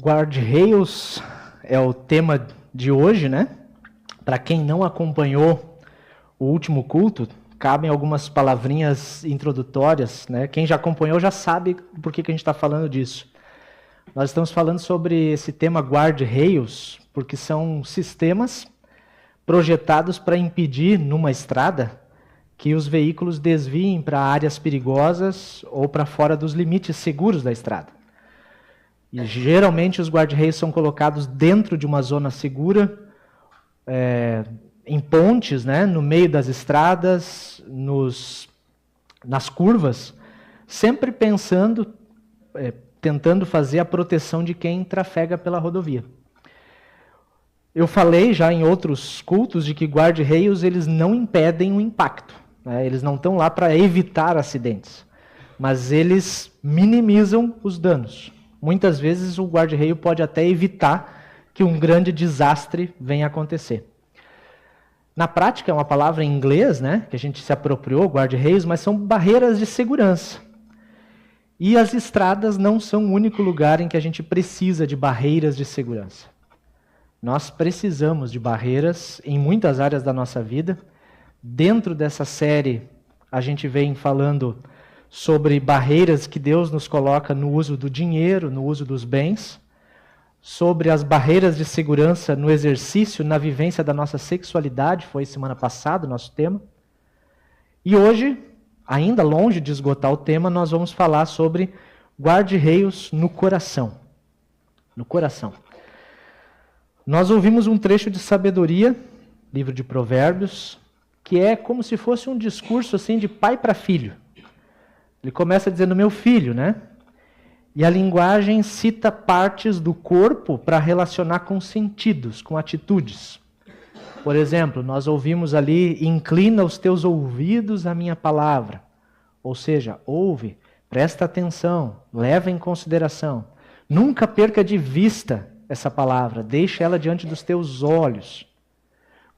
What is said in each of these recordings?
Guardrails é o tema de hoje, né? Para quem não acompanhou o último culto, cabem algumas palavrinhas introdutórias, né? Quem já acompanhou já sabe por que a gente está falando disso. Nós estamos falando sobre esse tema guardrails, porque são sistemas projetados para impedir, numa estrada, que os veículos desviem para áreas perigosas ou para fora dos limites seguros da estrada. E geralmente os guardrails são colocados dentro de uma zona segura, em pontes, né, no meio das estradas, nas curvas, sempre pensando, tentando fazer a proteção de quem trafega pela rodovia. Eu falei já em outros cultos de que guardrails eles não impedem o impacto, né? Eles não estão lá para evitar acidentes, mas eles minimizam os danos. Muitas vezes o guardrail pode até evitar que um grande desastre venha a acontecer. Na prática é uma palavra em inglês, né, que a gente se apropriou, guardrails, mas são barreiras de segurança. E as estradas não são o único lugar em que a gente precisa de barreiras de segurança. Nós precisamos de barreiras em muitas áreas da nossa vida. Dentro dessa série, a gente vem falando sobre barreiras que Deus nos coloca no uso do dinheiro, no uso dos bens, sobre as barreiras de segurança no exercício, na vivência da nossa sexualidade, foi semana passada o nosso tema. E hoje, ainda longe de esgotar o tema, nós vamos falar sobre guardrails no coração. No coração. Nós ouvimos um trecho de sabedoria, livro de Provérbios, que é como se fosse um discurso assim de pai para filho. Ele começa dizendo, meu filho, né? E a linguagem cita partes do corpo para relacionar com sentidos, com atitudes. Por exemplo, nós ouvimos ali, inclina os teus ouvidos à minha palavra. Ou seja, ouve, presta atenção, leva em consideração. Nunca perca de vista essa palavra, deixa ela diante dos teus olhos.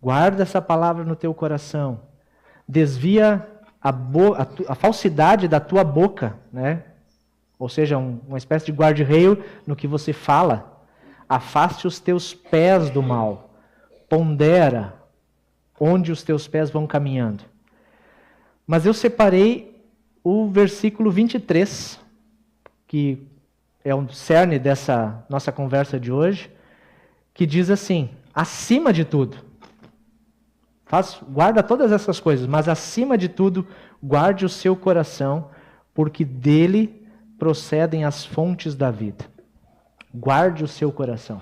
Guarda essa palavra no teu coração. Desvia a falsidade da tua boca, né? Ou seja, uma espécie de guardrail no que você fala. Afaste os teus pés do mal. Pondera onde os teus pés vão caminhando. Mas eu separei o versículo 23, que é o cerne dessa nossa conversa de hoje, que diz assim, acima de tudo, guarda todas essas coisas, mas acima de tudo, guarde o seu coração, porque dele procedem as fontes da vida. Guarde o seu coração.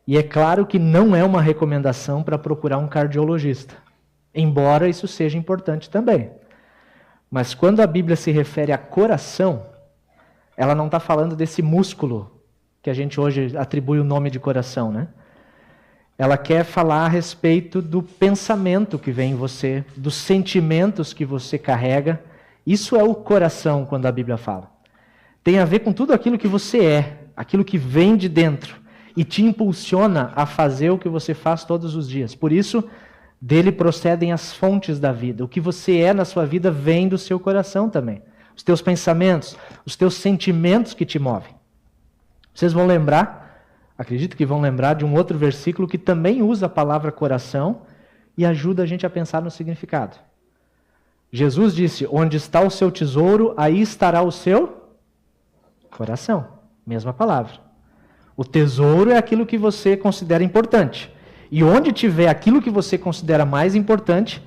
E é claro que não é uma recomendação para procurar um cardiologista, embora isso seja importante também. Mas quando a Bíblia se refere a coração, ela não está falando desse músculo que a gente hoje atribui o nome de coração, né? Ela quer falar a respeito do pensamento que vem em você, dos sentimentos que você carrega. Isso é o coração quando a Bíblia fala. Tem a ver com tudo aquilo que você é, aquilo que vem de dentro e te impulsiona a fazer o que você faz todos os dias. Por isso, dele procedem as fontes da vida. O que você é na sua vida vem do seu coração também. Os teus pensamentos, os teus sentimentos que te movem. Vocês vão lembrar, acredito que vão lembrar de um outro versículo que também usa a palavra coração e ajuda a gente a pensar no significado. Jesus disse, onde está o seu tesouro, aí estará o seu coração. Mesma palavra. O tesouro é aquilo que você considera importante. E onde tiver aquilo que você considera mais importante,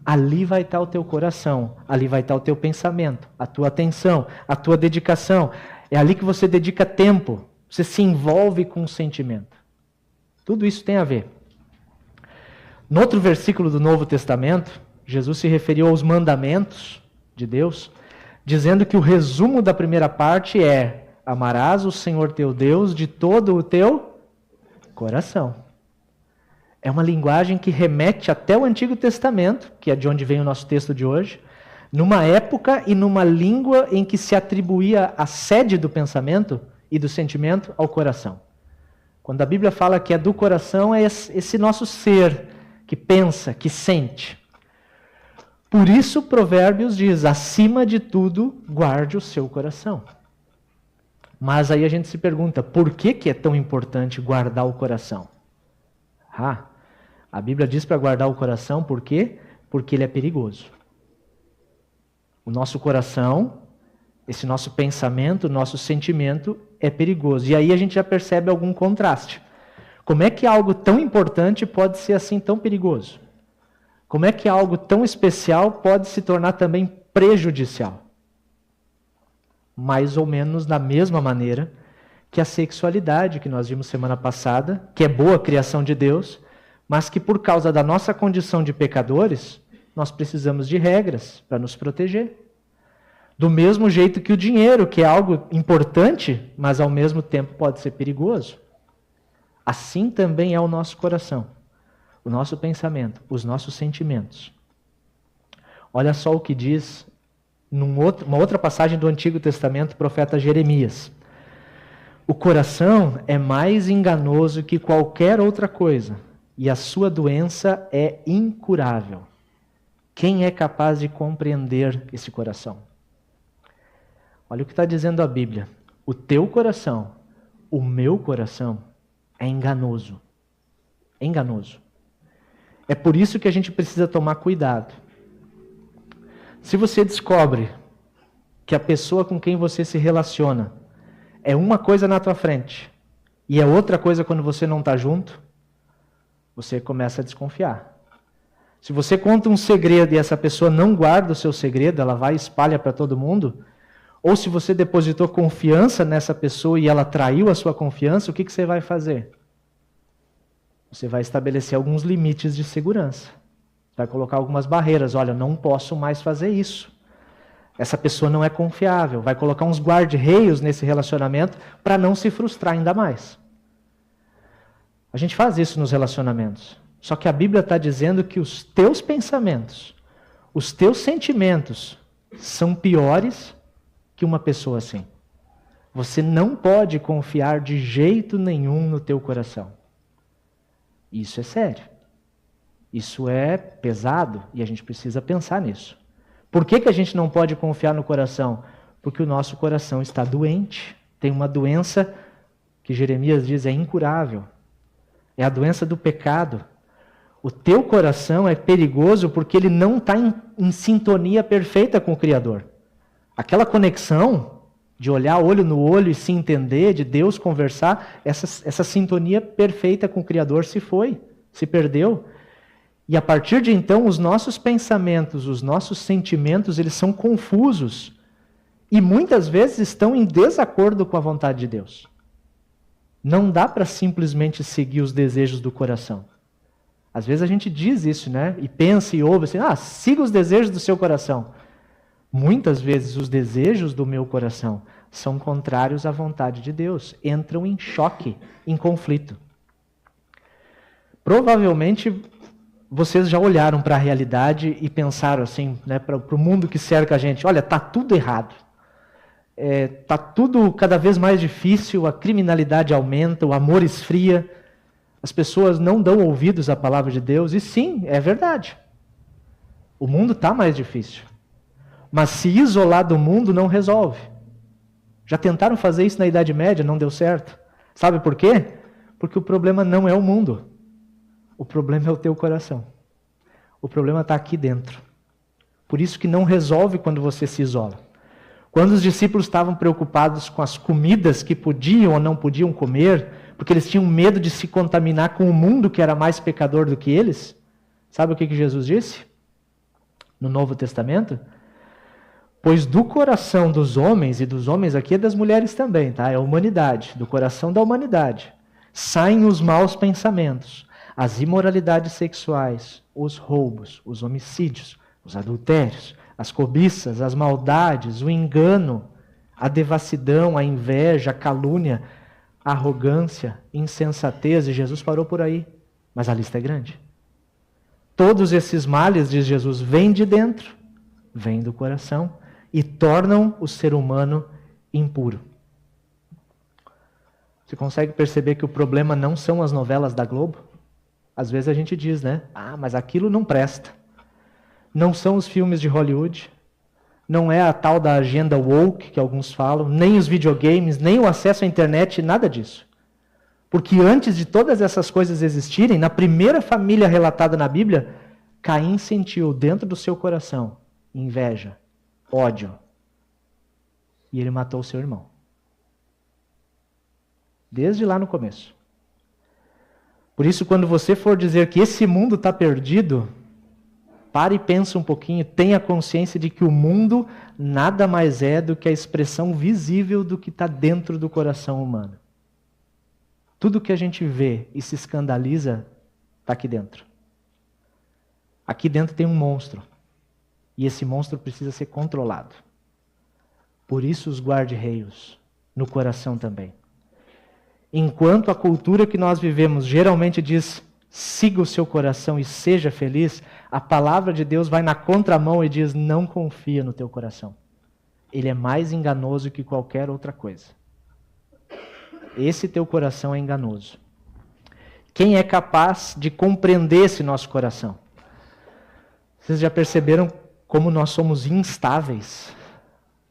ali vai estar o teu coração, ali vai estar o teu pensamento, a tua atenção, a tua dedicação. É ali que você dedica tempo, você se envolve com o sentimento. Tudo isso tem a ver. No outro versículo do Novo Testamento, Jesus se referiu aos mandamentos de Deus, dizendo que o resumo da primeira parte é: amarás o Senhor teu Deus de todo o teu coração. É uma linguagem que remete até o Antigo Testamento, que é de onde vem o nosso texto de hoje, numa época e numa língua em que se atribuía a sede do pensamento e do sentimento ao coração. Quando a Bíblia fala que é do coração, é esse nosso ser que pensa, que sente. Por isso, Provérbios diz, acima de tudo, guarde o seu coração. Mas aí a gente se pergunta, por que é tão importante guardar o coração? A Bíblia diz para guardar o coração, por quê? Porque ele é perigoso. O nosso coração, esse nosso pensamento, nosso sentimento é perigoso. E aí a gente já percebe algum contraste. Como é que algo tão importante pode ser assim tão perigoso? Como é que algo tão especial pode se tornar também prejudicial? Mais ou menos da mesma maneira que a sexualidade que nós vimos semana passada, que é boa criação de Deus, mas que por causa da nossa condição de pecadores, nós precisamos de regras para nos proteger. Do mesmo jeito que o dinheiro, que é algo importante, mas ao mesmo tempo pode ser perigoso. Assim também é o nosso coração, o nosso pensamento, os nossos sentimentos. Olha só o que diz uma outra passagem do Antigo Testamento, o profeta Jeremias. O coração é mais enganoso que qualquer outra coisa, e a sua doença é incurável. Quem é capaz de compreender esse coração? Olha o que está dizendo a Bíblia. O teu coração, o meu coração, é enganoso. É enganoso. É por isso que a gente precisa tomar cuidado. Se você descobre que a pessoa com quem você se relaciona é uma coisa na tua frente e é outra coisa quando você não está junto, você começa a desconfiar. Se você conta um segredo e essa pessoa não guarda o seu segredo, ela vai e espalha para todo mundo, ou se você depositou confiança nessa pessoa e ela traiu a sua confiança, o que você vai fazer? Você vai estabelecer alguns limites de segurança. Vai colocar algumas barreiras. Olha, não posso mais fazer isso. Essa pessoa não é confiável. Vai colocar uns guarda-reios nesse relacionamento para não se frustrar ainda mais. A gente faz isso nos relacionamentos. Só que a Bíblia está dizendo que os teus pensamentos, os teus sentimentos são piores que uma pessoa assim. Você não pode confiar de jeito nenhum no teu coração. Isso é sério. Isso é pesado e a gente precisa pensar nisso. Por que a gente não pode confiar no coração? Porque o nosso coração está doente. Tem uma doença que Jeremias diz é incurável. É a doença do pecado. O teu coração é perigoso porque ele não está em sintonia perfeita com o Criador. Aquela conexão de olhar olho no olho e se entender, de Deus conversar, essa sintonia perfeita com o Criador se foi, se perdeu. E a partir de então, os nossos pensamentos, os nossos sentimentos, eles são confusos. E muitas vezes estão em desacordo com a vontade de Deus. Não dá para simplesmente seguir os desejos do coração. Às vezes a gente diz isso, né? E pensa e ouve assim, siga os desejos do seu coração. Muitas vezes os desejos do meu coração são contrários à vontade de Deus. Entram em choque, em conflito. Provavelmente vocês já olharam para a realidade e pensaram assim, né, para o mundo que cerca a gente, olha, está tudo errado. Está tudo cada vez mais difícil, a criminalidade aumenta, o amor esfria, as pessoas não dão ouvidos à palavra de Deus, e sim, é verdade. O mundo está mais difícil. Mas se isolar do mundo não resolve. Já tentaram fazer isso na Idade Média, não deu certo. Sabe por quê? Porque o problema não é o mundo. O problema é o teu coração. O problema está aqui dentro. Por isso que não resolve quando você se isola. Quando os discípulos estavam preocupados com as comidas que podiam ou não podiam comer, porque eles tinham medo de se contaminar com o mundo que era mais pecador do que eles, sabe o que Jesus disse? No Novo Testamento? Pois do coração dos homens, e dos homens aqui é das mulheres também, tá? É a humanidade, do coração da humanidade, saem os maus pensamentos, as imoralidades sexuais, os roubos, os homicídios, os adultérios, as cobiças, as maldades, o engano, a devassidão, a inveja, a calúnia, a arrogância, insensatez, e Jesus parou por aí, mas a lista é grande. Todos esses males, diz Jesus, vêm de dentro, vêm do coração, e tornam o ser humano impuro. Você consegue perceber que o problema não são as novelas da Globo? Às vezes a gente diz, né? Mas aquilo não presta. Não são os filmes de Hollywood. não é a tal da agenda woke que alguns falam, nem os videogames, nem o acesso à internet, nada disso. Porque antes de todas essas coisas existirem, na primeira família relatada na Bíblia, Caim sentiu dentro do seu coração inveja, ódio. E ele matou o seu irmão. Desde lá no começo. Por isso, quando você for dizer que esse mundo está perdido, pare e pense um pouquinho, tenha consciência de que o mundo nada mais é do que a expressão visível do que está dentro do coração humano. Tudo que a gente vê e se escandaliza está aqui dentro. Aqui dentro tem um monstro. E esse monstro precisa ser controlado. Por isso os guarda-reios no coração também. Enquanto a cultura que nós vivemos geralmente diz, siga o seu coração e seja feliz, a palavra de Deus vai na contramão e diz, não confia no teu coração. Ele é mais enganoso que qualquer outra coisa. Esse teu coração é enganoso. Quem é capaz de compreender esse nosso coração? Vocês já perceberam como nós somos instáveis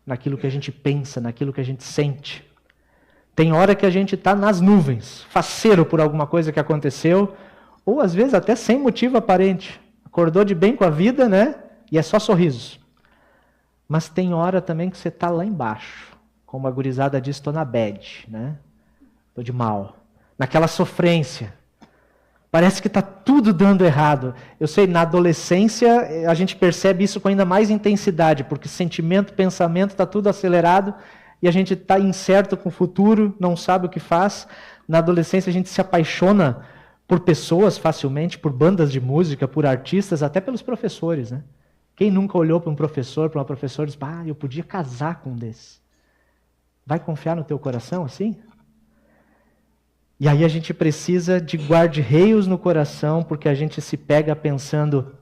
naquilo que a gente pensa, naquilo que a gente sente? Tem hora que a gente está nas nuvens, faceiro por alguma coisa que aconteceu, ou às vezes até sem motivo aparente. Acordou de bem com a vida, né? E é só sorrisos. Mas tem hora também que você está lá embaixo. Como a gurizada diz, estou na bad, né? Estou de mal. Naquela sofrência. Parece que está tudo dando errado. Eu sei, na adolescência a gente percebe isso com ainda mais intensidade, porque sentimento, pensamento, está tudo acelerado e a gente está incerto com o futuro, não sabe o que faz. Na adolescência a gente se apaixona por pessoas facilmente, por bandas de música, por artistas, até pelos professores, né? Quem nunca olhou para um professor, para uma professora e disse, eu podia casar com um desses. Vai confiar no teu coração assim? E aí a gente precisa de guarda-reios no coração, porque a gente se pega pensando,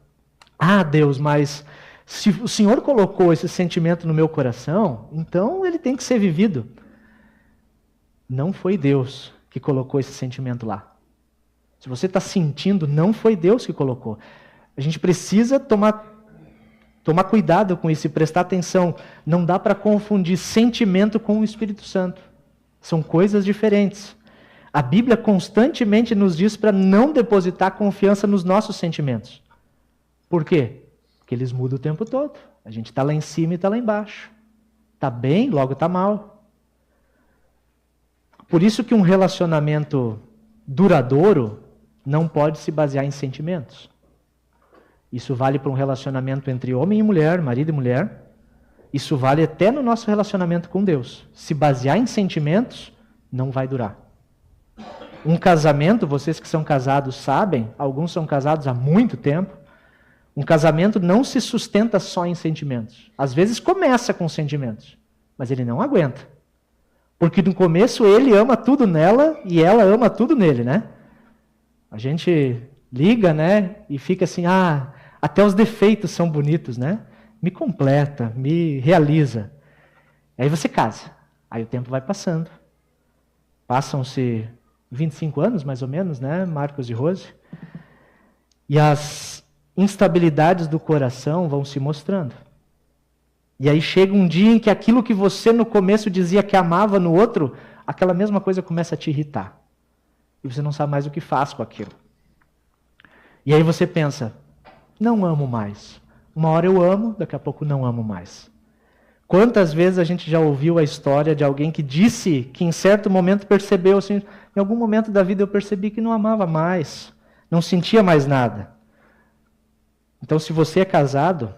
Deus, mas se o Senhor colocou esse sentimento no meu coração, então ele tem que ser vivido. Não foi Deus que colocou esse sentimento lá. Se você está sentindo, não foi Deus que colocou. A gente precisa tomar cuidado com isso e prestar atenção. Não dá para confundir sentimento com o Espírito Santo. São coisas diferentes. A Bíblia constantemente nos diz para não depositar confiança nos nossos sentimentos. Por quê? Porque eles mudam o tempo todo. A gente está lá em cima e está lá embaixo. Está bem, logo está mal. Por isso que um relacionamento duradouro não pode se basear em sentimentos. Isso vale para um relacionamento entre homem e mulher, marido e mulher. Isso vale até no nosso relacionamento com Deus. Se basear em sentimentos, não vai durar. Um casamento, vocês que são casados sabem, alguns são casados há muito tempo, um casamento não se sustenta só em sentimentos. Às vezes começa com sentimentos, mas ele não aguenta. Porque no começo ele ama tudo nela e ela ama tudo nele, né? A gente liga, né, e fica assim, até os defeitos são bonitos, né? Me completa, me realiza. Aí você casa. Aí o tempo vai passando. Passam-se 25 anos, mais ou menos, né, Marcos e Rose? E as instabilidades do coração vão se mostrando. E aí chega um dia em que aquilo que você no começo dizia que amava no outro, aquela mesma coisa começa a te irritar. E você não sabe mais o que faz com aquilo. E aí você pensa, não amo mais. Uma hora eu amo, daqui a pouco não amo mais. Quantas vezes a gente já ouviu a história de alguém que disse que em certo momento percebeu, assim, em algum momento da vida eu percebi que não amava mais, não sentia mais nada. Então, se você é casado,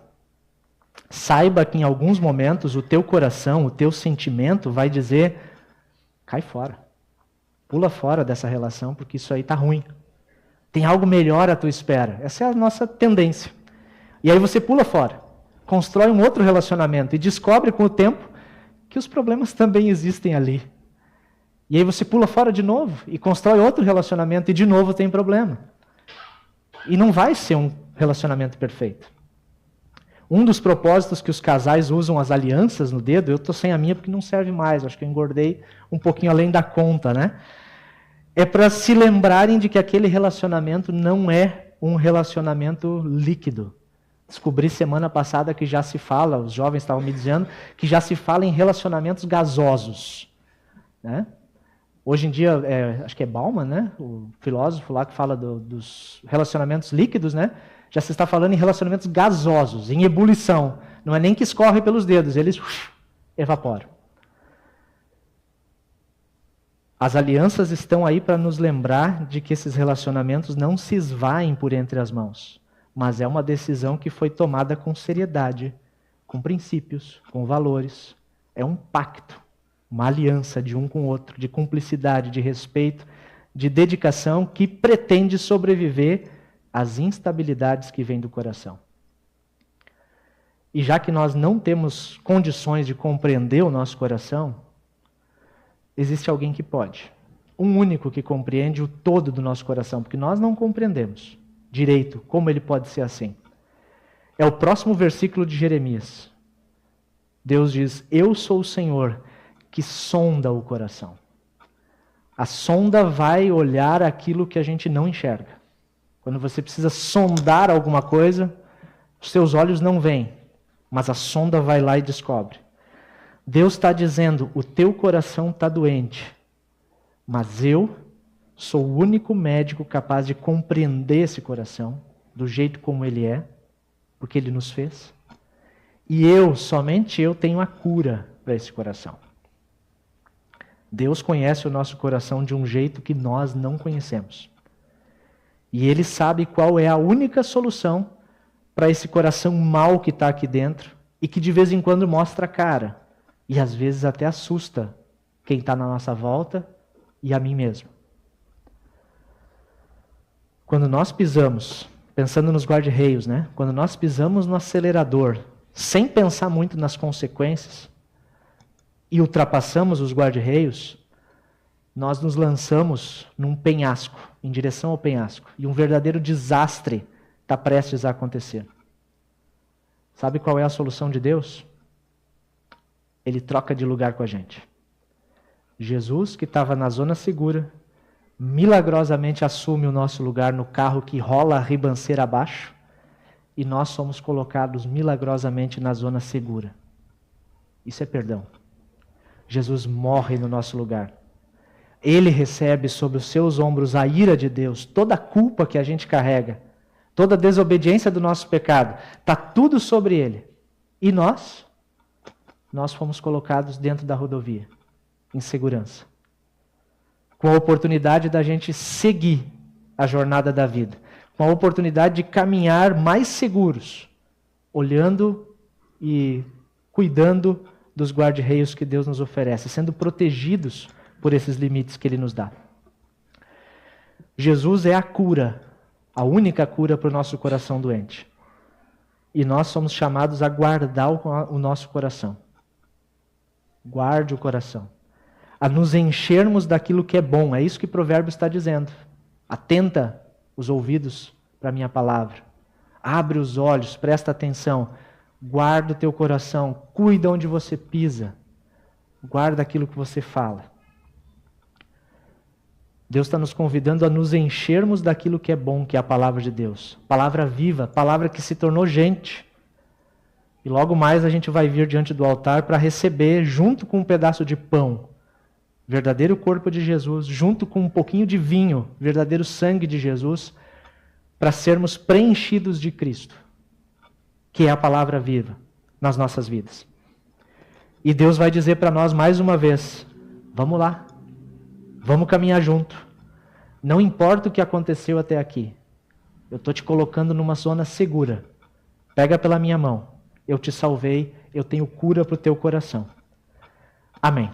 saiba que em alguns momentos o teu coração, o teu sentimento vai dizer, cai fora, pula fora dessa relação, porque isso aí está ruim. Tem algo melhor à tua espera. Essa é a nossa tendência. E aí você pula fora, constrói um outro relacionamento e descobre com o tempo que os problemas também existem ali. E aí você pula fora de novo e constrói outro relacionamento e de novo tem problema. E não vai ser um relacionamento perfeito. Um dos propósitos que os casais usam as alianças no dedo, eu estou sem a minha porque não serve mais, acho que eu engordei um pouquinho além da conta, né? É para se lembrarem de que aquele relacionamento não é um relacionamento líquido. Descobri semana passada que já se fala, os jovens estavam me dizendo, que já se fala em relacionamentos gasosos, né? Hoje em dia, acho que é Bauman, né? O filósofo lá que fala dos relacionamentos líquidos, né? Já se está falando em relacionamentos gasosos, em ebulição. Não é nem que escorre pelos dedos, eles evaporam. As alianças estão aí para nos lembrar de que esses relacionamentos não se esvaem por entre as mãos, mas é uma decisão que foi tomada com seriedade, com princípios, com valores. É um pacto, uma aliança de um com o outro, de cumplicidade, de respeito, de dedicação que pretende sobreviver às instabilidades que vêm do coração. E já que nós não temos condições de compreender o nosso coração, existe alguém que pode. Um único que compreende o todo do nosso coração, porque nós não compreendemos direito como ele pode ser assim. É o próximo versículo de Jeremias. Deus diz: eu sou o Senhor que sonda o coração. A sonda vai olhar aquilo que a gente não enxerga. Quando você precisa sondar alguma coisa, os seus olhos não veem, mas a sonda vai lá e descobre. Deus está dizendo: o teu coração está doente, mas eu sou o único médico capaz de compreender esse coração, do jeito como ele é, porque ele nos fez. E somente eu tenho a cura para esse coração. Deus conhece o nosso coração de um jeito que nós não conhecemos. E Ele sabe qual é a única solução para esse coração mau que está aqui dentro e que de vez em quando mostra a cara. E às vezes até assusta quem está na nossa volta e a mim mesmo. Quando nós pisamos, pensando nos guarda-reios, né? Quando nós pisamos no acelerador, sem pensar muito nas consequências, e ultrapassamos os guarda-reios, nós nos lançamos num penhasco, em direção ao penhasco, e um verdadeiro desastre está prestes a acontecer. Sabe qual é a solução de Deus? Ele troca de lugar com a gente. Jesus, que estava na zona segura, milagrosamente assume o nosso lugar no carro que rola a ribanceira abaixo, e nós somos colocados milagrosamente na zona segura. Isso é perdão. Jesus morre no nosso lugar. Ele recebe sobre os seus ombros a ira de Deus, toda a culpa que a gente carrega, toda a desobediência do nosso pecado, está tudo sobre ele. E nós fomos colocados dentro da rodovia, em segurança, com a oportunidade da gente seguir a jornada da vida, com a oportunidade de caminhar mais seguros, olhando e cuidando dos guarda-reios que Deus nos oferece, sendo protegidos por esses limites que Ele nos dá. Jesus é a cura, a única cura para o nosso coração doente. E nós somos chamados a guardar o nosso coração. Guarde o coração. A nos enchermos daquilo que é bom. É isso que o provérbio está dizendo. Atenta os ouvidos para a minha palavra. Abre os olhos, presta atenção. Guarda o teu coração. Cuida onde você pisa. Guarda aquilo que você fala. Deus está nos convidando a nos enchermos daquilo que é bom, que é a palavra de Deus. Palavra viva, palavra que se tornou gente. E logo mais a gente vai vir diante do altar para receber, junto com um pedaço de pão, verdadeiro corpo de Jesus, junto com um pouquinho de vinho, verdadeiro sangue de Jesus, para sermos preenchidos de Cristo, que é a palavra viva nas nossas vidas. E Deus vai dizer para nós mais uma vez: vamos lá, vamos caminhar junto. Não importa o que aconteceu até aqui, eu estou te colocando numa zona segura. Pega pela minha mão, eu te salvei, eu tenho cura para o teu coração. Amém.